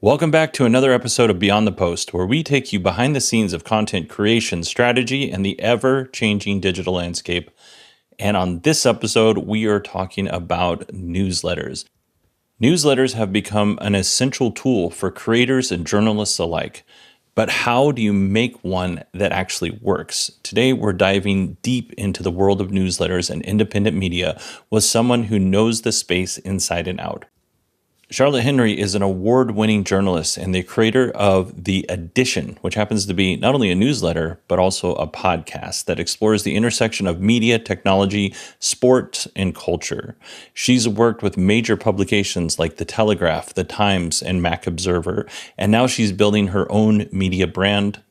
Welcome back to another episode of Beyond the Post, where we take you behind the scenes of content creation, strategy, and the ever-changing digital landscape. And on this episode, we are talking about newsletters. Newsletters have become an essential tool for creators and journalists alike. But how do you make one that actually works? Today, we're diving deep into the world of newsletters and independent media with someone who knows the space inside and out. Charlotte Henry is an award-winning journalist and the creator of The Edition, which happens to be not only a newsletter, but also a podcast that explores the intersection of media, technology, sport, and culture. She's worked with major publications like The Telegraph, The Times, and Mac Observer, and now she's building her own media brand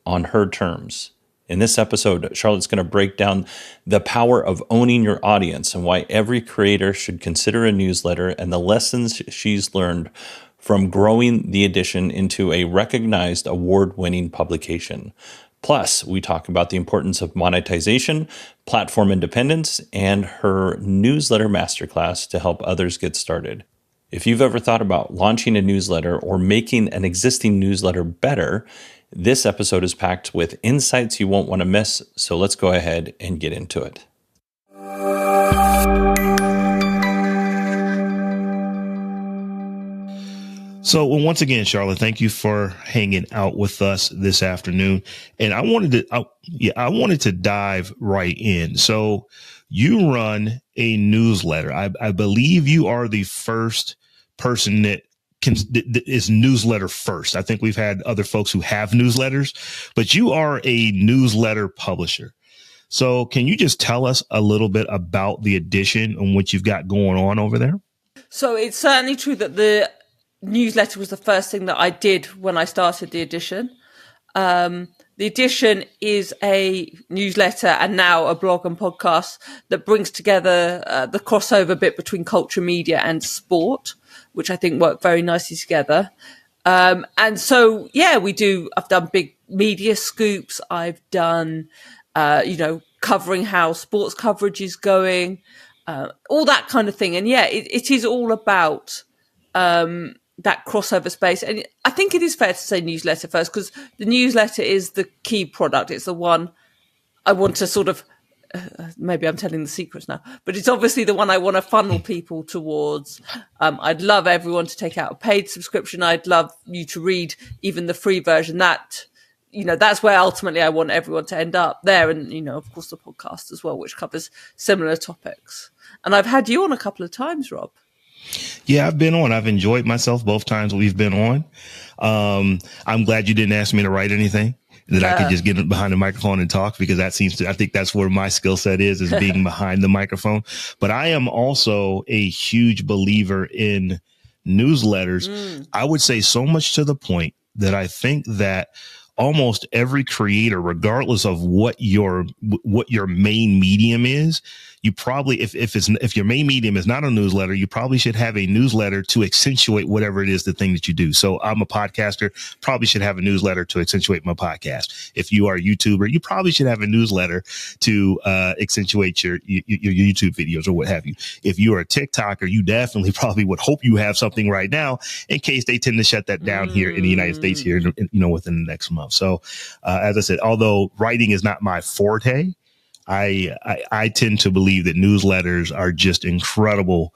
on her terms. In this episode, Charlotte's going to break down the power of owning your audience and why every creator should consider a newsletter and the lessons she's learned from growing The Edition into a recognized award-winning publication. Plus, we talk about the importance of monetization, platform independence, and her Newsletter Masterclass to help others get started. If you've ever thought about launching a newsletter or making an existing newsletter better, this episode is packed with insights you won't want to miss, so let's go ahead and get into it. So once again, Charlotte, thank you for hanging out with us this afternoon. And I wanted to dive right in. So you run a newsletter. I believe you are the first person that is newsletter first. I think we've had other folks who have newsletters, but you are a newsletter publisher. So can you just tell us a little bit about The Edition and what you've got going on over there? So it's certainly true that the newsletter was the first thing that I did when I started The Edition. The Edition is a newsletter and now a blog and podcast that brings together the crossover bit between culture, media and sport, which I think work very nicely together. And so, yeah, I've done big media scoops. I've done, covering how sports coverage is going, all that kind of thing. And yeah, it is all about, that crossover space. And I think it is fair to say newsletter first, because the newsletter is the key product. It's the one I want to sort of, maybe I'm telling the secrets now, but it's obviously the one I want to funnel people towards. I'd love everyone to take out a paid subscription. I'd love you to read even the free version. That's where ultimately I want everyone to end up there. And, of course, the podcast as well, which covers similar topics. And I've had you on a couple of times, Rob. Yeah, I've been on. I've enjoyed myself both times we've been on. I'm glad you didn't ask me to write anything, that I could just get behind the microphone and talk, because I think that's where my skill set is being behind the microphone. But I am also a huge believer in newsletters. I would say so much to the point that I think that almost every creator, regardless of what your main medium is, you probably, if your main medium is not a newsletter, you probably should have a newsletter to accentuate whatever it is, the thing that you do. So I'm a podcaster, probably should have a newsletter to accentuate my podcast. If you are a YouTuber, you probably should have a newsletter to accentuate your YouTube videos or what have you. If you are a TikToker, you definitely probably would hope you have something right now in case they tend to shut that down here in the United States here, within the next month. So as I said, although writing is not my forte, I tend to believe that newsletters are just incredible,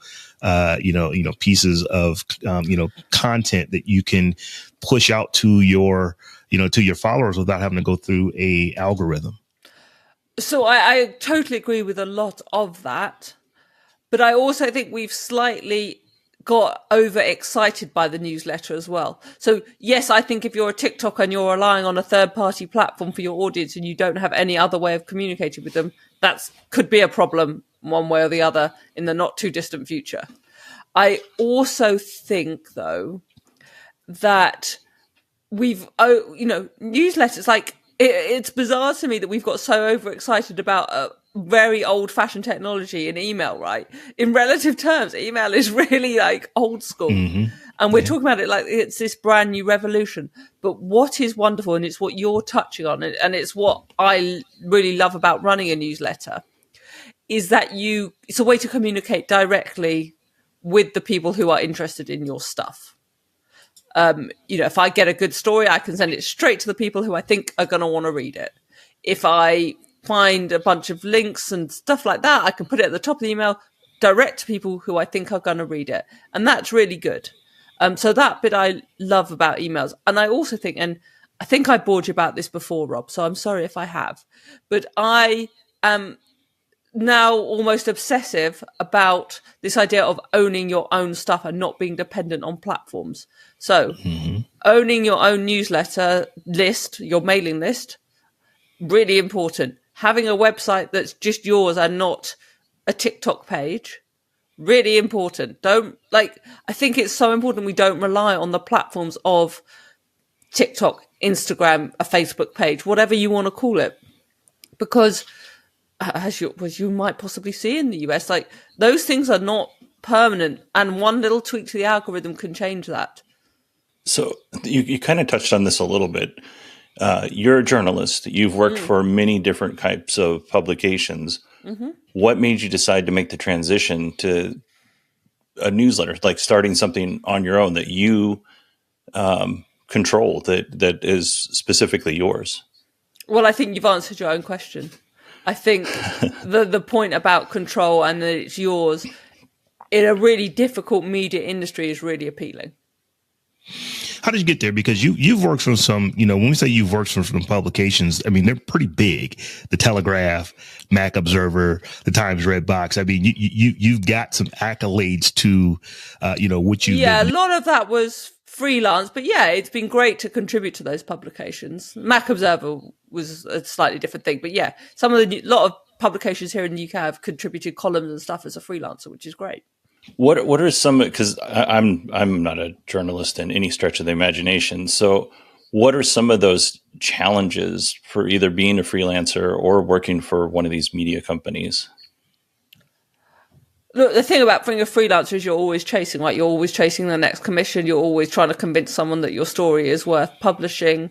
pieces of, content that you can push out to your followers without having to go through a algorithm. So I totally agree with a lot of that, but I also think we've slightly got overexcited by the newsletter as well. So yes, I think if you're a TikTok and you're relying on a third-party platform for your audience and you don't have any other way of communicating with them, that could be a problem one way or the other in the not too distant future. I also think, though, that newsletters, like it's bizarre to me that we've got so overexcited about very old-fashioned technology in email, right? In relative terms, email is really like old school. Mm-hmm. And we're talking about it like it's this brand new revolution. But what is wonderful, and it's what you're touching on, and it's what I really love about running a newsletter, is that it's a way to communicate directly with the people who are interested in your stuff. If I get a good story, I can send it straight to the people who I think are going to want to read it. If I find a bunch of links and stuff like that, I can put it at the top of the email, direct to people who I think are going to read it. And that's really good. So that bit I love about emails. And I also think, and I think I bored you about this before, Rob, so I'm sorry if I have, but I am now almost obsessive about this idea of owning your own stuff and not being dependent on platforms. So owning your own newsletter list, your mailing list, really important. Having a website that's just yours and not a TikTok page, really important. I think it's so important we don't rely on the platforms of TikTok, Instagram, a Facebook page, whatever you want to call it, because as you might possibly see in the US, like those things are not permanent, and one little tweak to the algorithm can change that. So you kind of touched on this a little bit. You're a journalist. You've worked for many different types of publications. Mm-hmm. What made you decide to make the transition to a newsletter, like starting something on your own that you control, that is specifically yours? Well, I think you've answered your own question. I think the point about control and that it's yours in a really difficult media industry is really appealing. How did you get there? Because you've worked from some, when we say you've worked from some publications, I mean, they're pretty big. The Telegraph, Mac Observer, the Times Red Box. I mean, you've got some accolades to, what you. Yeah, a lot of that was freelance, but yeah, it's been great to contribute to those publications. Mac Observer was a slightly different thing, but yeah, a lot of publications here in the UK have contributed columns and stuff as a freelancer, which is great. What are some, because I'm not a journalist in any stretch of the imagination. So what are some of those challenges for either being a freelancer or working for one of these media companies? Look, the thing about being a freelancer is you're always chasing, like you're always chasing the next commission. You're always trying to convince someone that your story is worth publishing,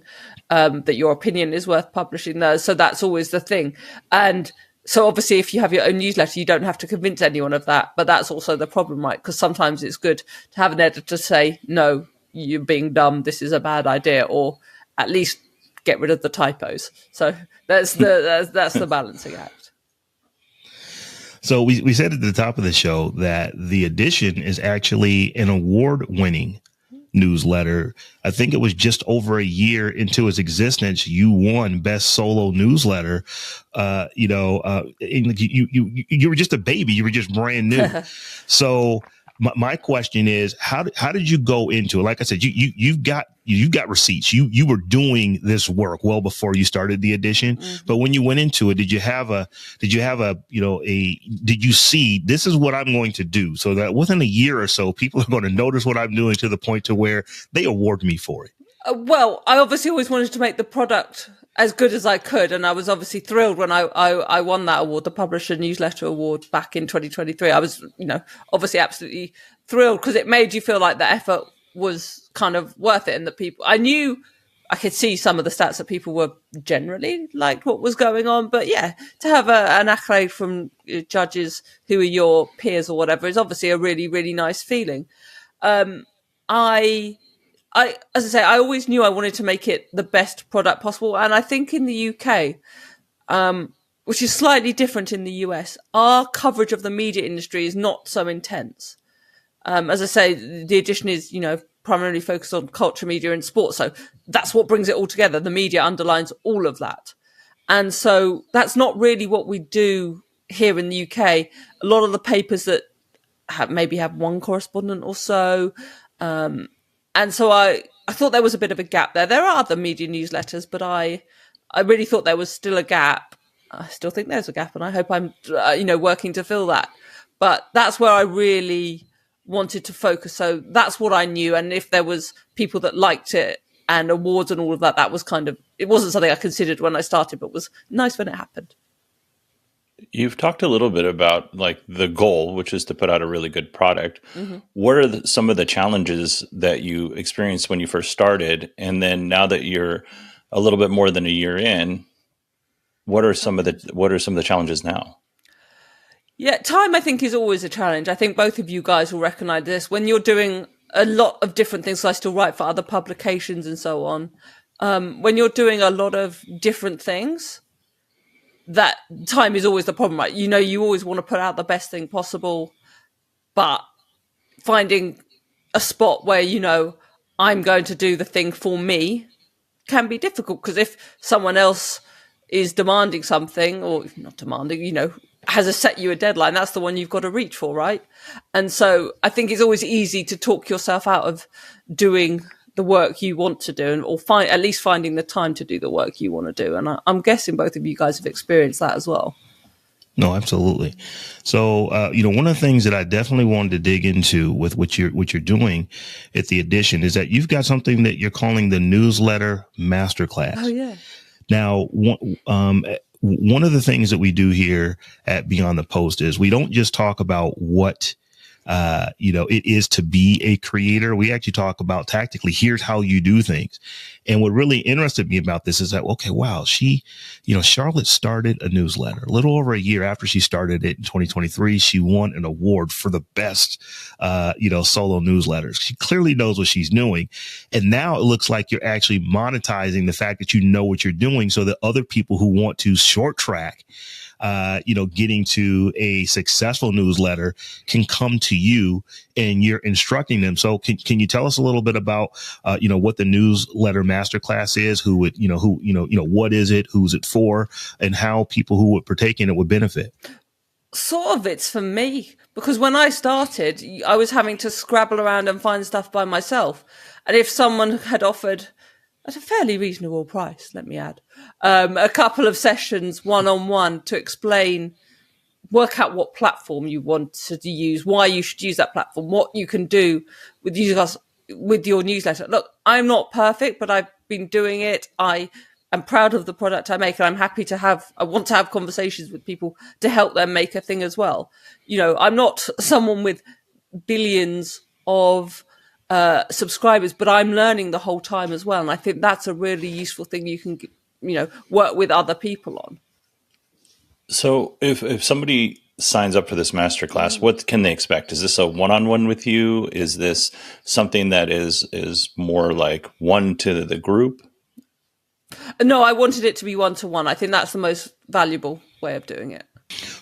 that your opinion is worth publishing. So that's always the thing. And so obviously if you have your own newsletter, you don't have to convince anyone of that. But that's also the problem, right? Because sometimes it's good to have an editor say, no, you're being dumb. This is a bad idea, or at least get rid of the typos. So that's the balancing act. So we said at the top of the show that The Edition is actually an award-winning newsletter. I think it was just over a year into its existence, you won Best Solo Newsletter. You were just a baby. You were just brand new. So my question is, how did you go into it? Like I said, you've got receipts. You were doing this work well before you started The Edition. Mm-hmm. But when you went into it, did you see this is what I'm going to do, so that within a year or so, people are going to notice what I'm doing to the point to where they award me for it? Well, I obviously always wanted to make the product as good as I could, and I was obviously thrilled when I won that award, the Publisher Newsletter Award, back in 2023. I was, obviously absolutely thrilled, because it made you feel like the effort was kind of worth it, and that people, I knew I could see some of the stats that people were generally liked what was going on, but yeah, to have an accolade from judges who are your peers or whatever is obviously a really, really nice feeling. As I say, I always knew I wanted to make it the best product possible. And I think in the UK, which is slightly different in the US, our coverage of the media industry is not so intense. As I say, The Edition is, primarily focused on culture, media and sports. So that's what brings it all together. The media underlines all of that. And so that's not really what we do here in the UK. A lot of the papers that maybe have one correspondent or so, and so I thought there was a bit of a gap there. There are other media newsletters, but I really thought there was still a gap. I still think there's a gap, and I hope I'm, working to fill that. But that's where I really wanted to focus. So that's what I knew. And if there was people that liked it and awards and all of that, that was it wasn't something I considered when I started, but was nice when it happened. You've talked a little bit about like the goal, which is to put out a really good product. Mm-hmm. What are some of the challenges that you experienced when you first started? And then now that you're a little bit more than a year in, what are some of the challenges now? Yeah, time, I think, is always a challenge. I think both of you guys will recognize this. When you're doing a lot of different things. So I still write for other publications and so on. When you're doing a lot of different things, that time is always the problem, right? You always want to put out the best thing possible, but finding a spot where, I'm going to do the thing for me can be difficult, because if someone else is demanding something, or not demanding, has set you a deadline, that's the one you've got to reach for, right? And so I think it's always easy to talk yourself out of doing the work you want to do, or at least finding the time to do the work you want to do. And I'm guessing both of you guys have experienced that as well. No, absolutely. So, one of the things that I definitely wanted to dig into with what you're doing at the edition is that you've got something that you're calling the Newsletter Masterclass. Oh, yeah. Now, one of the things that we do here at Beyond the Post is we don't just talk about what it is to be a creator. We actually talk about tactically, here's how you do things. And what really interested me about this is that, okay, wow, Charlotte started a newsletter a little over a year after she started it in 2023. She won an award for the best, solo newsletters. She clearly knows what she's doing. And now it looks like you're actually monetizing the fact that you know what you're doing, so that other people who want to short track getting to a successful newsletter can come to you, and you're instructing them. So can you tell us a little bit about, what the Newsletter Masterclass is, what is it, who's it for, and how people who would partake in it would benefit? Sort of it's for me, because when I started, I was having to scrabble around and find stuff by myself. And if someone had offered, at a fairly reasonable price, let me add, a couple of sessions one-on-one to work out what platform you want to use, why you should use that platform, what you can do with your newsletter. Look, I'm not perfect, but I've been doing it. I am proud of the product I make, and I want to have conversations with people to help them make a thing as well. I'm not someone with billions of subscribers, but I'm learning the whole time as well. And I think that's a really useful thing you can, work with other people on. So if somebody signs up for this masterclass, what can they expect? Is this a one-on-one with you? Is this something that is more like one to the group? No, I wanted it to be one-to-one. I think that's the most valuable way of doing it.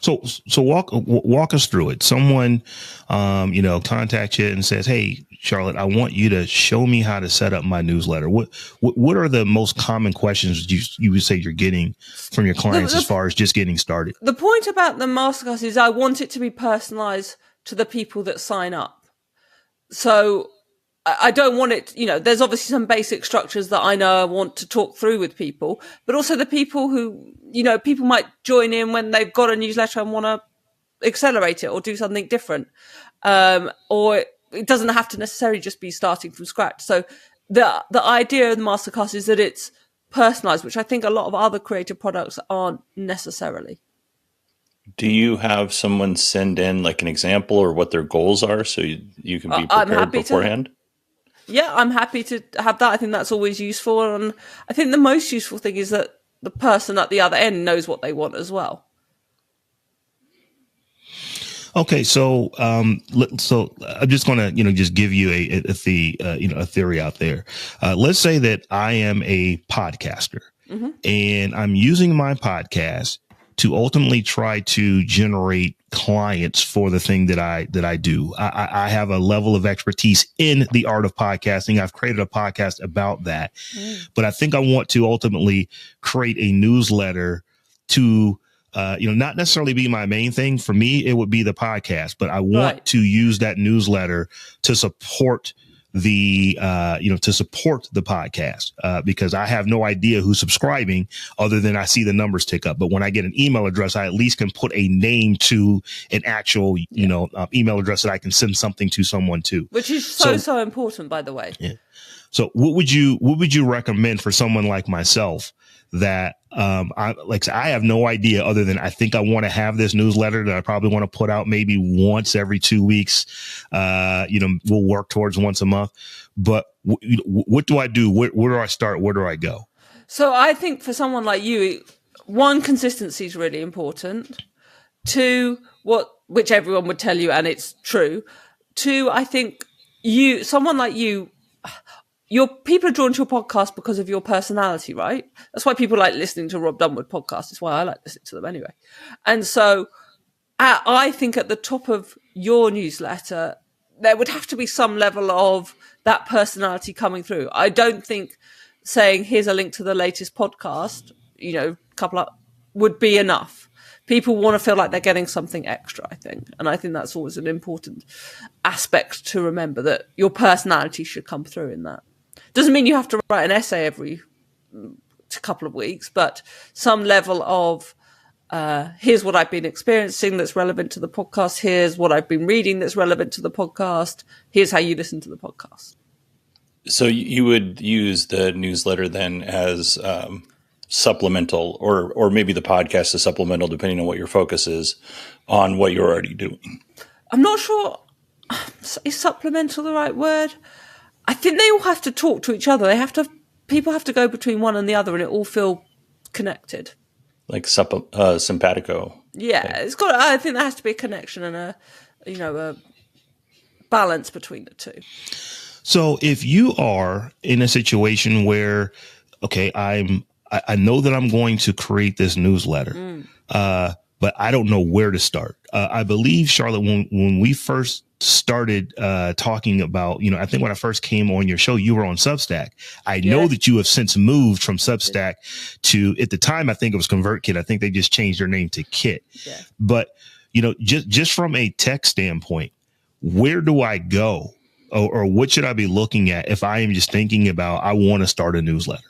So walk us through it. Someone, contacts you and says, "Hey, Charlotte, I want you to show me how to set up my newsletter." What are the most common questions you would say you're getting from your clients as far as just getting started? The point about the masterclass is I want it to be personalized to the people that sign up. So I don't want it, there's obviously some basic structures that I know I want to talk through with people, but also the people who, people might join in when they've got a newsletter and want to accelerate it or do something different. Or it doesn't have to necessarily just be starting from scratch. So the idea of the masterclass is that it's personalized, which I think a lot of other creative products aren't necessarily. Do you have someone send in like an example or what their goals are, so you can be prepared beforehand? Yeah, I'm happy to have that. I think that's always useful. And I think the most useful thing is that the person at the other end knows what they want as well. Okay, so I'm just going to just give you a theory out there. Let's say that I am a podcaster, mm-hmm. and I'm using my podcast to ultimately try to generate clients for the thing that I do. I have a level of expertise in the art of podcasting. I've created a podcast about that, but I think I want to ultimately create a newsletter to, not necessarily be my main thing. For me, it would be the podcast, but I want to use that newsletter to support the podcast, because I have no idea who's subscribing other than I see the numbers tick up. But when I get an email address, I at least can put a name to an actual, email address that I can send something to someone to. Which is so important, by the way. Yeah. So what would you recommend for someone like myself that, I have no idea other than I think I want to have this newsletter that I probably want to put out maybe once every 2 weeks. We'll work towards once a month, but what do I do? Where do I start? Where do I go? So I think for someone like you, one, consistency is really important. Two, which everyone would tell you, and it's true. Two, I think someone like you, your people are drawn to your podcast because of your personality, right? That's why people like listening to Rob Dunwood podcasts. It's why I like listening to them anyway. And so I think at the top of your newsletter, there would have to be some level of that personality coming through. I don't think saying, here's a link to the latest podcast, would be enough. People want to feel like they're getting something extra, I think. And I think that's always an important aspect to remember, that your personality should come through in that. Doesn't mean you have to write an essay every couple of weeks, but some level of, here's what I've been experiencing that's relevant to the podcast. Here's what I've been reading that's relevant to the podcast. Here's how you listen to the podcast. So you would use the newsletter then as supplemental, or maybe the podcast is supplemental, depending on what your focus is on what you're already doing. I'm not sure. Is supplemental the right word? I think they all have to talk to each other. People have to go between one and the other, and it all feel connected. Like simpatico. Yeah, it's got. I think there has to be a connection and a balance between the two. So if you are in a situation where, okay, I know that I'm going to create this newsletter, but I don't know where to start. I believe, Charlotte, when we first started talking about, I think when I first came on your show, you were on Substack. I know that you have since moved from Substack to, at the time, I think it was ConvertKit. I think they just changed their name to Kit. Yeah. But, just from a tech standpoint, where do I go? Or what should I be looking at if I am just thinking about, I want to start a newsletter?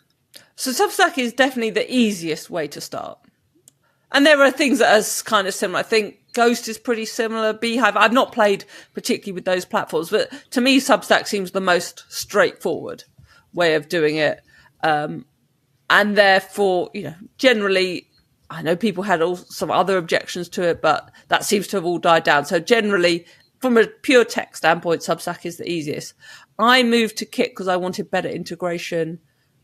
So Substack is definitely the easiest way to start. And there are things that are kind of similar. I think Ghost is pretty similar. Beehive, I've not played particularly with those platforms, but to me, Substack seems the most straightforward way of doing it. And therefore, generally, I know people had some other objections to it, but that seems to have all died down. So generally, from a pure tech standpoint, Substack is the easiest. I moved to Kit because I wanted better integration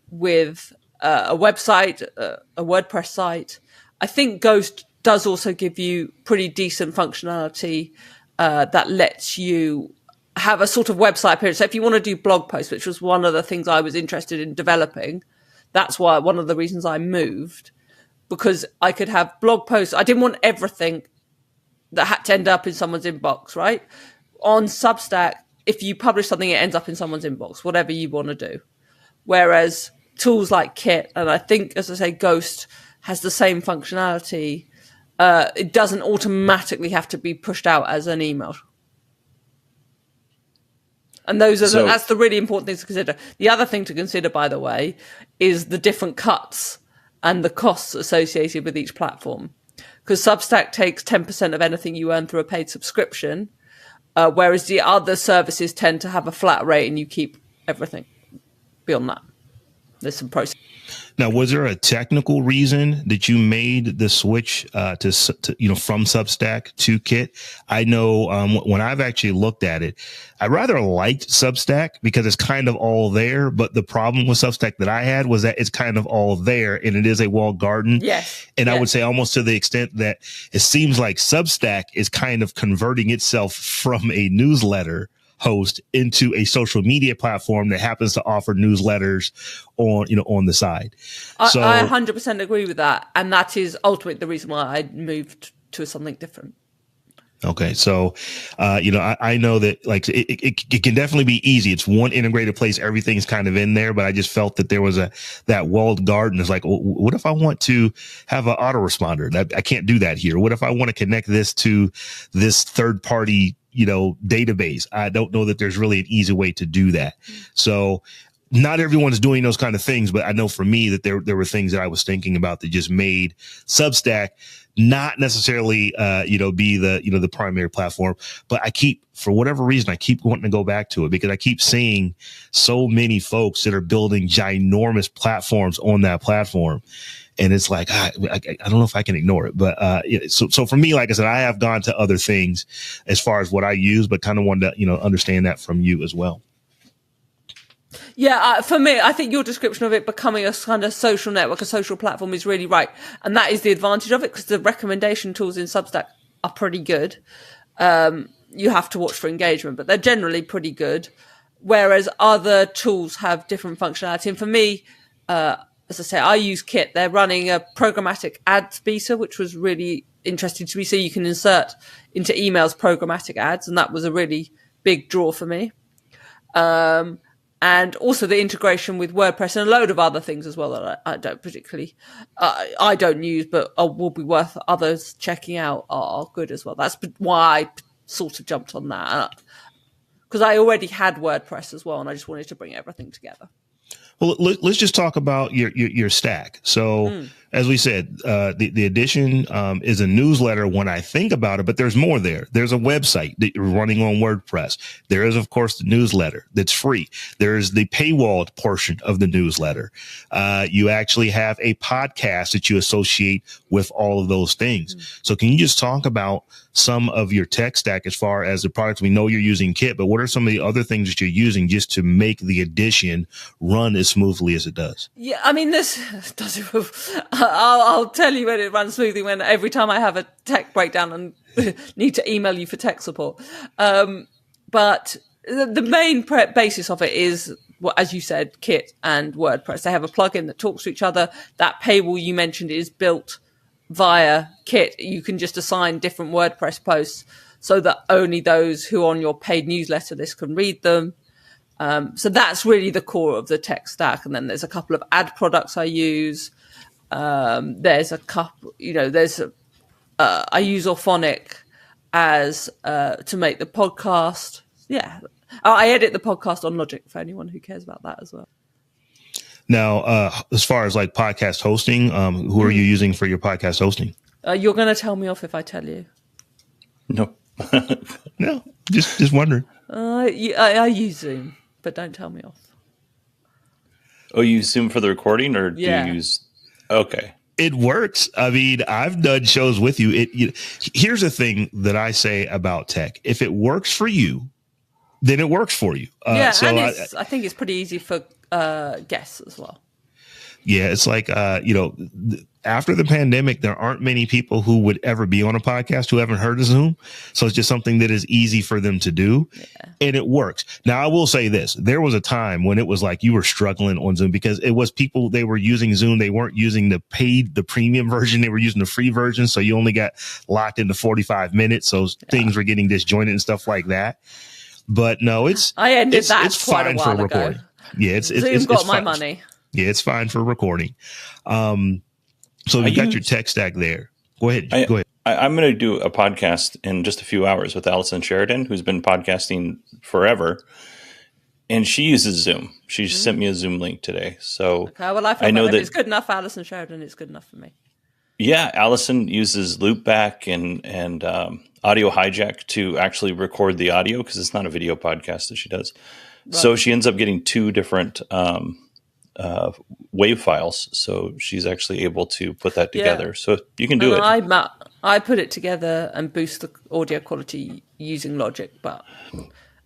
with a website, a WordPress site. I think Ghost does also give you pretty decent functionality that lets you have a sort of website appearance. So if you want to do blog posts, which was one of the things I was interested in developing, that's why one of the reasons I moved, because I could have blog posts. I didn't want everything that had to end up in someone's inbox, right? On Substack, if you publish something, it ends up in someone's inbox, whatever you want to do. Whereas tools like Kit, and I think, as I say, Ghost has the same functionality. It doesn't automatically have to be pushed out as an email. And that's the really important thing to consider. The other thing to consider, by the way, is the different cuts and the costs associated with each platform. Because Substack takes 10% of anything you earn through a paid subscription, whereas the other services tend to have a flat rate and you keep everything beyond that. There's some process. Now, was there a technical reason that you made the switch to from Substack to Kit? I know when I've actually looked at it, I rather liked Substack because it's kind of all there. But the problem with Substack that I had was that it's kind of all there and it is a walled garden. Yes. And I would say almost to the extent that it seems like Substack is kind of converting itself from a newsletter host into a social media platform that happens to offer newsletters on the side. I 100% agree with that. And that is ultimately the reason why I moved to something different. Okay. So, I know that like it can definitely be easy. It's one integrated place. Everything's kind of in there, but I just felt that there was that walled garden. It's like, what if I want to have an autoresponder? I can't do that here. What if I want to connect this to this third party, database? I don't know that there's really an easy way to do that. So not everyone's doing those kind of things, but I know for me that there were things that I was thinking about that just made Substack not necessarily, be the primary platform, but for whatever reason, I keep wanting to go back to it because I keep seeing so many folks that are building ginormous platforms on that platform. And it's like, I don't know if I can ignore it, but, so for me, like I said, I have gone to other things as far as what I use, but kind of wanted to, understand that from you as well. Yeah, for me, I think your description of it becoming a kind of social network, a social platform is really right. And that is the advantage of it because the recommendation tools in Substack are pretty good. you have to watch for engagement, but they're generally pretty good. Whereas other tools have different functionality. And for me, as I say, I use Kit. They're running a programmatic ads beta, which was really interesting to me. So you can insert into emails programmatic ads, and that was a really big draw for me. And also the integration with WordPress and a load of other things as well that I don't particularly, I don't use, but will be worth others checking out are good as well. That's why I sort of jumped on that, because I already had WordPress as well, and I just wanted to bring everything together. Well, let's just talk about your stack. So, as we said, the edition is a newsletter when I think about it, but there's more there. There's a website that you're running on WordPress. There is, of course, the newsletter that's free. There's the paywalled portion of the newsletter. You actually have a podcast that you associate with all of those things. So can you just talk about some of your tech stack as far as the products? We know you're using Kit, but what are some of the other things that you're using just to make the edition run as smoothly as it does? Yeah, I mean, this does it. I'll tell you when it runs smoothly, when every time I have a tech breakdown and need to email you for tech support. But the main basis of it is, well, as you said, Kit and WordPress. They have a plugin that talks to each other. That paywall you mentioned is built via Kit. You can just assign different WordPress posts so that only those who are on your paid newsletter list can read them. So that's really the core of the tech stack. And then there's a couple of ad products I use. There's a couple, I use Auphonic as to make the podcast. Yeah. I edit the podcast on Logic for anyone who cares about that as well. Now, as far as like podcast hosting, who are you using for your podcast hosting? You're going to tell me off if I tell you. No. No, just wondering. I use Zoom, but don't tell me off. Oh, you use Zoom for the recording, or do Yeah. you use? Okay. It works. I mean, I've done shows with you. Here's the thing that I say about tech. If it works for you, then it works for you. And so I think it's pretty easy for guests as well. Yeah, it's like, after the pandemic, there aren't many people who would ever be on a podcast who haven't heard of Zoom. So it's just something that is easy for them to do. Yeah. And it works. Now, I will say this. There was a time when it was like you were struggling on Zoom because it was people, they were using Zoom. They weren't using the premium version. They were using the free version. So you only got locked into 45 minutes. So things were getting disjointed and stuff like that. But no, it's fine for recording. Yeah, Zoom got my money. Yeah, it's fine for recording. So you got your tech stack there. Go ahead. Go ahead. I'm going to do a podcast in just a few hours with Allison Sheridan, who's been podcasting forever, and she uses Zoom. She sent me a Zoom link today. So okay, well, I know that if it's good enough for Allison Sheridan, it's good enough for me. Yeah, Allison uses Loopback and Audio Hijack to actually record the audio because it's not a video podcast that she does. Right. So she ends up getting two different wave files, so she's actually able to put that together. Yeah. So you can do it. I put it together and boost the audio quality using Logic, but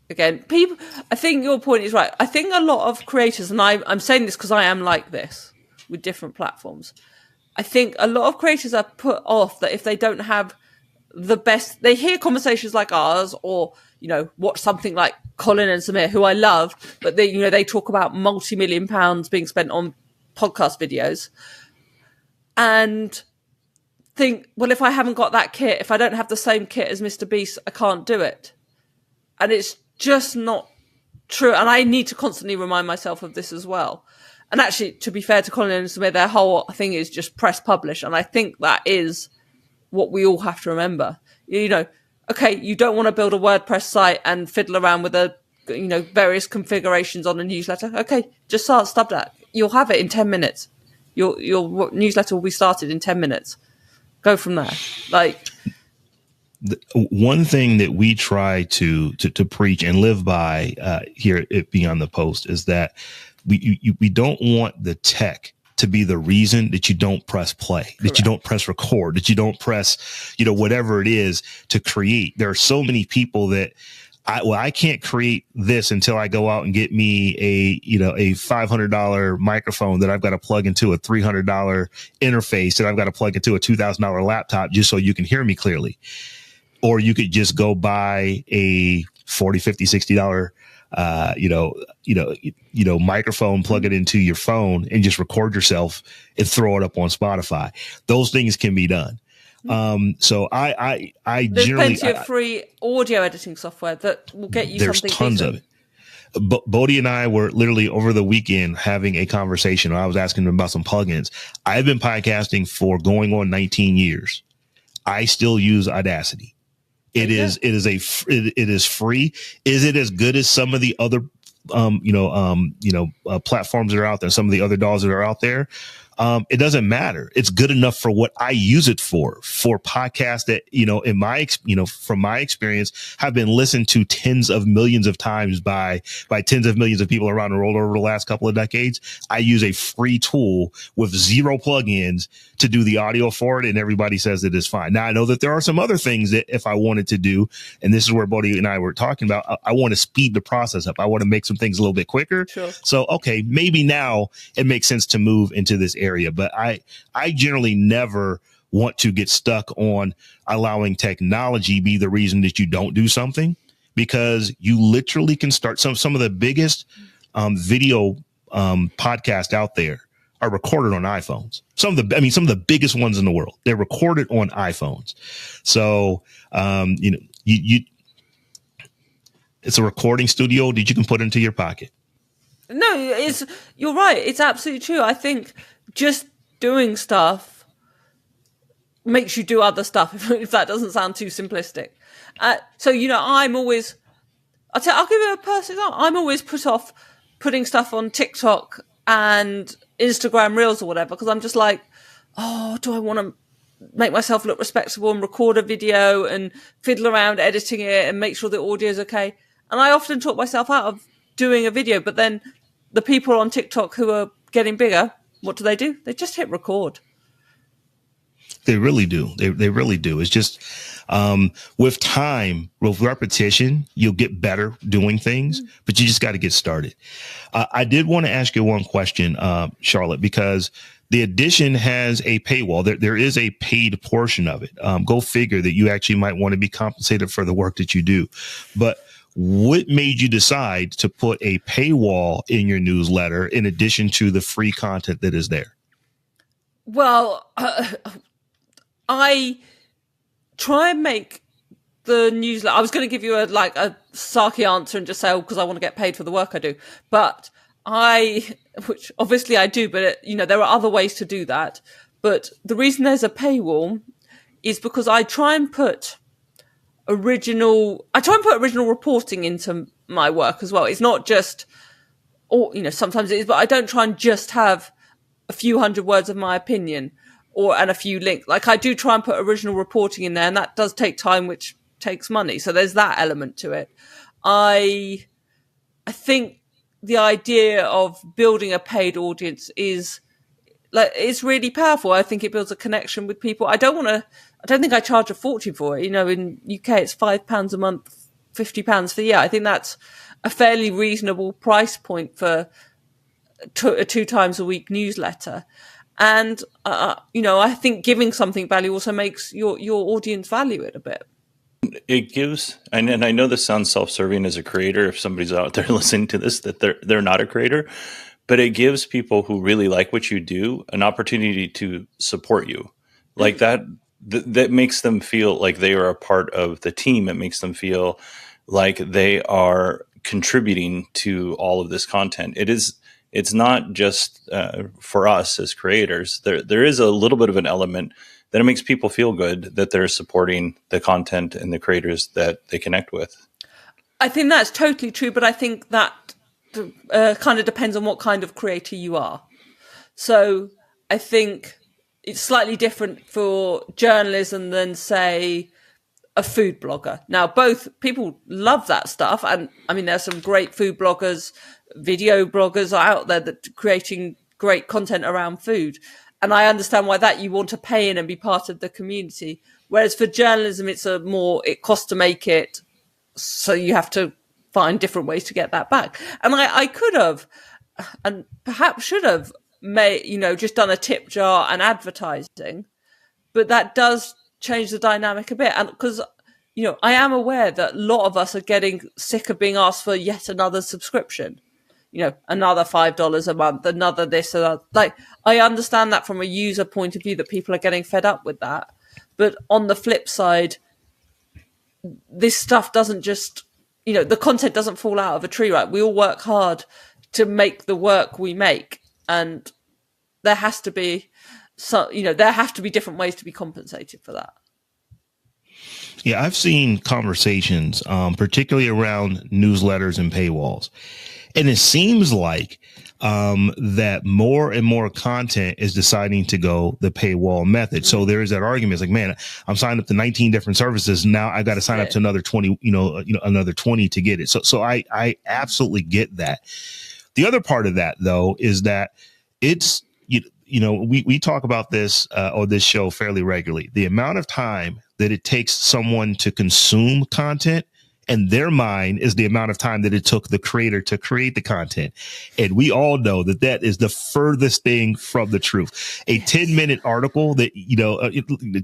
again, I think your point is right. I think a lot of creators, and I'm saying this because I am like this with different platforms, I think a lot of creators are put off that if they don't have the best, they hear conversations like ours, or watch something like Colin and Samir, who I love, but they talk about multi-million pounds being spent on podcast videos, and think, well, if I haven't got that kit, if I don't have the same kit as Mr. Beast, I can't do it. And it's just not true. And I need to constantly remind myself of this as well. And actually, to be fair to Colin and Samir, their whole thing is just press publish. And I think that is what we all have to remember. Okay, you don't want to build a WordPress site and fiddle around with various configurations on a newsletter. Okay, just start Substack. You'll have it in 10 minutes. Your newsletter will be started in 10 minutes. Go from there. One thing that we try to preach and live by here at Beyond the Post is that we don't want the tech to be the reason that you don't press play, that Correct. You don't press record, that you don't press, whatever it is to create. There are so many people that I can't create this until I go out and get me a $500 microphone that I've got to plug into a $300 interface that I've got to plug into a $2,000 laptop just so you can hear me clearly. or you could just go buy a 40, 50, $60, microphone, plug it into your phone and just record yourself and throw it up on Spotify. Those things can be done. So I there's generally, plenty of free audio editing software that will get you there's something tons decent. of it. Bodie and I were literally over the weekend having a conversation. I was asking him about some plugins. I've been podcasting for going on 19 years. I still use Audacity. It is free. Is it as good as some of the other, platforms that are out there, some of the other DAWs that are out there? It doesn't matter. It's good enough for what I use it for podcasts that, from my experience, have been listened to tens of millions of times by tens of millions of people around the world over the last couple of decades. I use a free tool with 0 plugins to do the audio for it, and everybody says it is fine. Now, I know that there are some other things that if I wanted to do, and this is where Bodie and I were talking about, I want to speed the process up. I want to make some things a little bit quicker. Sure. So, okay, maybe now it makes sense to move into this area, but I generally never want to get stuck on allowing technology be the reason that you don't do something, because you literally can start some of the biggest video podcasts out there are recorded on iPhones. Some of the biggest ones in the world, they're recorded on iPhones. So, it's a recording studio that you can put into your pocket. No, you're right. It's absolutely true. I think just doing stuff makes you do other stuff, if that doesn't sound too simplistic. So, I'll give you a personal example. I'm always put off putting stuff on TikTok and Instagram Reels or whatever, because I'm just like, oh, do I want to make myself look respectable and record a video and fiddle around editing it and make sure the audio is okay? And I often talk myself out of doing a video, but then the people on TikTok who are getting bigger, what do? They just hit record. They really do. They really do. It's just, with time, with repetition, you'll get better doing things, but you just got to get started. I did want to ask you one question, Charlotte, because the edition has a paywall. There is a paid portion of it. Go figure that you actually might want to be compensated for the work that you do. But what made you decide to put a paywall in your newsletter in addition to the free content that is there? Well, I try and make the newsletter. I was going to give you a sarky answer and just say, because I want to get paid for the work I do. But which obviously I do, but there are other ways to do that. But the reason there's a paywall is because I try and put original reporting into my work as well. It's not just, sometimes it is, but I don't try and just have a few hundred words of my opinion and a few links. Like, I do try and put original reporting in there, and that does take time, which takes money. So there's that element to it. I think the idea of building a paid audience is it's really powerful. I think it builds a connection with people. I don't think I charge a fortune for it. In UK, it's £5 a month, £50 for the year. I think that's a fairly reasonable price point for a 2 times a week newsletter. And, I think giving something value also makes your audience value it a bit. It gives, and I know this sounds self-serving as a creator, if somebody's out there listening to this, that they're not a creator, but it gives people who really like what you do an opportunity to support you. Like that makes them feel like they are a part of the team. It makes them feel like they are contributing to all of this content. It's not just for us as creators. There is a little bit of an element that it makes people feel good that they're supporting the content and the creators that they connect with. I think that's totally true, but I think that kind of depends on what kind of creator you are. So I think it's slightly different for journalism than, say, a food blogger. Now, both people love that stuff. And I mean, there's some great food bloggers, video bloggers out there that are creating great content around food. And I understand why that you want to pay in and be part of the community. Whereas for journalism, it costs to make it. So you have to find different ways to get that back. And I could have, and perhaps should have just done a tip jar and advertising, but that does change the dynamic a bit. And because I am aware that a lot of us are getting sick of being asked for yet another subscription. Another $5 a month, another this, another. Like, I understand that from a user point of view that people are getting fed up with that. But on the flip side, this stuff doesn't just, the content doesn't fall out of a tree, right? We all work hard to make the work we make. And there has to be there have to be different ways to be compensated for that. Yeah, I've seen conversations, particularly around newsletters and paywalls. And it seems like that more and more content is deciding to go the paywall method. Mm-hmm. So there is that argument. It's like, man, I'm signed up to 19 different services. Now I got to sign up to another 20, another 20 to get it. So I absolutely get that. The other part of that, though, is that it's, we talk about this on this show fairly regularly. The amount of time that it takes someone to consume content in their mind is the amount of time that it took the creator to create the content. And we all know that that is the furthest thing from the truth. A 10-minute article that,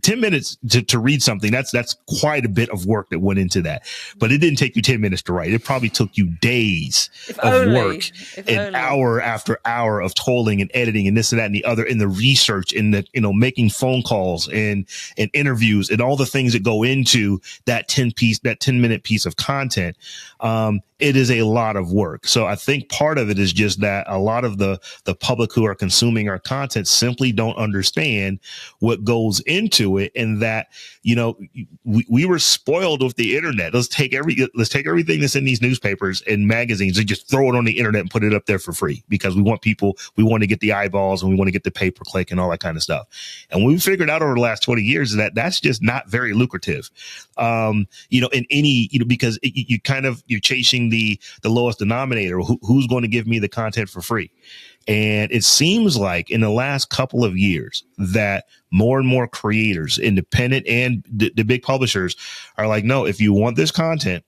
10 minutes to read something, that's quite a bit of work that went into that. But it didn't take you 10 minutes to write. It probably took you days of work and hour after hour of tolling and editing and this and that and the other, and the research and the, making phone calls and interviews and all the things that go into that 10-minute piece of content. It is a lot of work. So I think part of it is just that a lot of the public who are consuming our content simply don't understand what goes into it, and that, we were spoiled with the internet. Let's take everything that's in these newspapers and magazines and just throw it on the internet and put it up there for free because we want to get the eyeballs and we want to get the pay per click and all that kind of stuff. And we figured out over the last 20 years that that's just not very lucrative. In any, because you're chasing the lowest denominator. Who's going to give me the content for free? And it seems like in the last couple of years that more and more creators, independent and the big publishers, are like, no, if you want this content,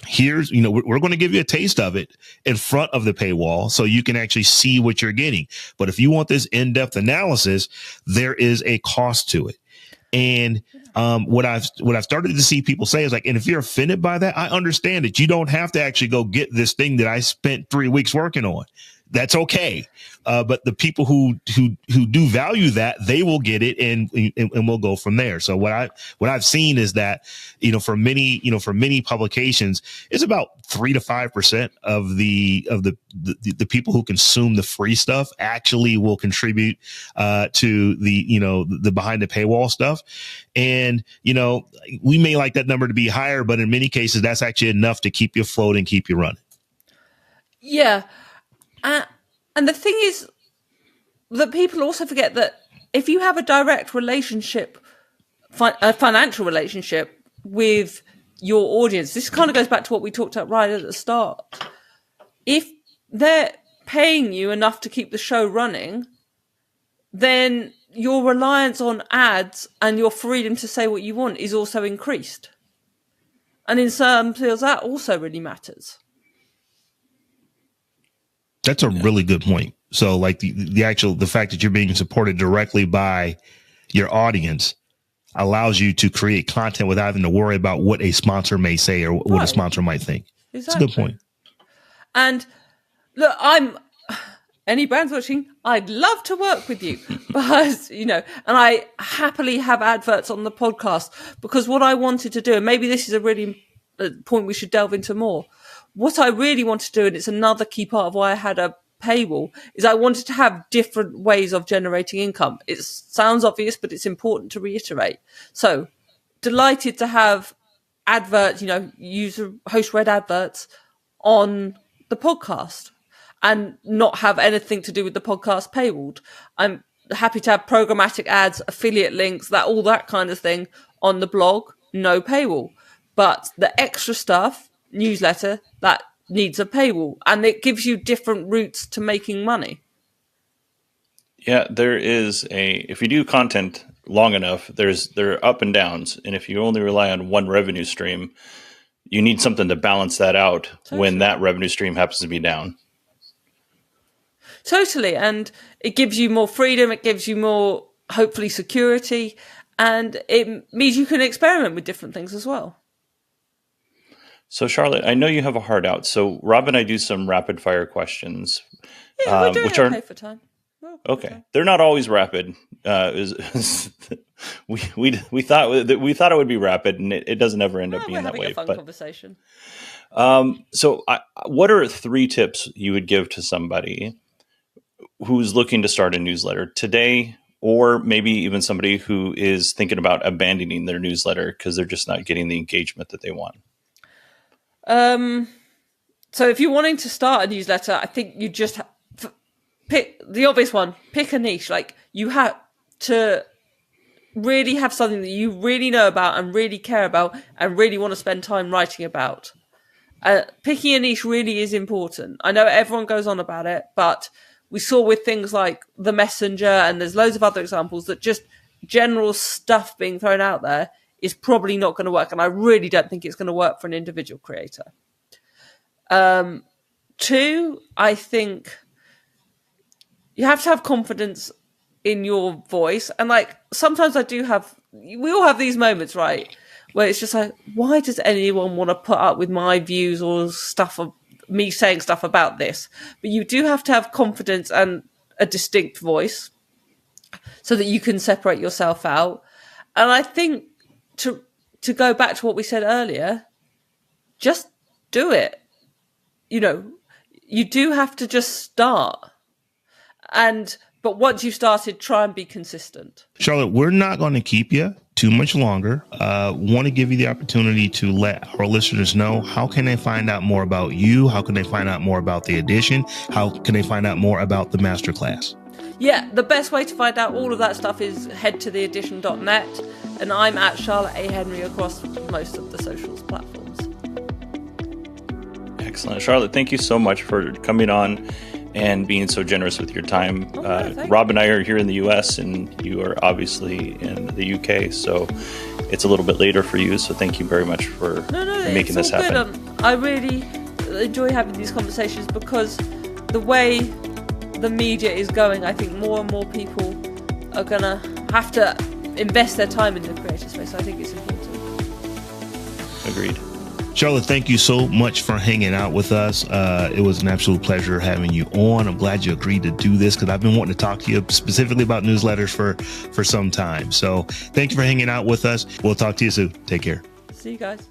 here's, we're going to give you a taste of it in front of the paywall so you can actually see what you're getting. But if you want this in-depth analysis, there is a cost to it. And what I've started to see people say is like, and if you're offended by that, I understand that you don't have to actually go get this thing that I spent 3 weeks working on. That's okay. But the people who do value that, they will get it and we'll go from there. So what I've seen is that, for many publications, it's about 3 to 5% of the people who consume the free stuff actually will contribute to the behind the paywall stuff. And, we may like that number to be higher, but in many cases, that's actually enough to keep you afloat and keep you running. Yeah. And the thing is that people also forget that if you have a direct relationship, a financial relationship with your audience, this kind of goes back to what we talked about right at the start. If they're paying you enough to keep the show running, then your reliance on ads and your freedom to say what you want is also increased. And in some fields, that also really matters. That's a really good point. So like the fact that you're being supported directly by your audience allows you to create content without having to worry about what a sponsor may say or what a sponsor might think. Exactly. It's a good point. And look, any brands watching, I'd love to work with you, but, and I happily have adverts on the podcast, because what I wanted to do, and maybe this is a really point we should delve into more. What I really want to do, and it's another key part of why I had a paywall, is I wanted to have different ways of generating income. It sounds obvious, but it's important to reiterate. So delighted to have adverts, user host read adverts on the podcast and not have anything to do with the podcast paywalled. I'm happy to have programmatic ads, affiliate links, all that kind of thing on the blog, no paywall. But the extra stuff, newsletter, that needs a paywall, and it gives you different routes to making money. Yeah, there is if you do content long enough, there are up and downs, and if you only rely on one revenue stream, you need something to balance that out when that revenue stream happens to be down. Totally, and it gives you more freedom, it gives you more, hopefully, security, and it means you can experiment with different things as well. So Charlotte, I know you have a heart out. So Rob and I do some rapid fire questions, Yeah, we're doing which okay are for time. okay. They're not always rapid. We thought it would be rapid, and it doesn't ever end up being that way. We're having a fun conversation. What are 3 tips you would give to somebody who's looking to start a newsletter today, or maybe even somebody who is thinking about abandoning their newsletter because they're just not getting the engagement that they want? So if you're wanting to start a newsletter, I think you just pick the obvious one. Pick a niche. Like, you have to really have something that you really know about and really care about and really want to spend time writing about. Picking a niche really is important. I know everyone goes on about it, but we saw with things like the Messenger, and there's loads of other examples, that just general stuff being thrown out there is probably not going to work. And I really don't think it's going to work for an individual creator. 2, I think you have to have confidence in your voice. And like, sometimes we all have these moments, right, where it's just like, why does anyone want to put up with my views or stuff of me saying stuff about this? But you do have to have confidence and a distinct voice so that you can separate yourself out. And I think to go back to what we said earlier, just do it. You do have to just start. But once you've started, try and be consistent. Charlotte, we're not going to keep you too much longer. Want to give you the opportunity to let our listeners know, how can they find out more about you? How can they find out more about the edition? How can they find out more about the masterclass? Yeah, the best way to find out all of that stuff is head to theedition.net, and I'm at Charlotte A. Henry across most of the socials platforms. Excellent. Charlotte, thank you so much for coming on and being so generous with your time. Rob and I are here in the US, and you are obviously in the UK, so it's a little bit later for you. So thank you very much for making this happen. Good. I really enjoy having these conversations because the way the media is going, I think more and more people are going to have to invest their time in the creator space. I think it's important. Agreed. Charlotte, thank you so much for hanging out with us. It was an absolute pleasure having you on. I'm glad you agreed to do this because I've been wanting to talk to you specifically about newsletters for some time. So thank you for hanging out with us. We'll talk to you soon. Take care. See you guys.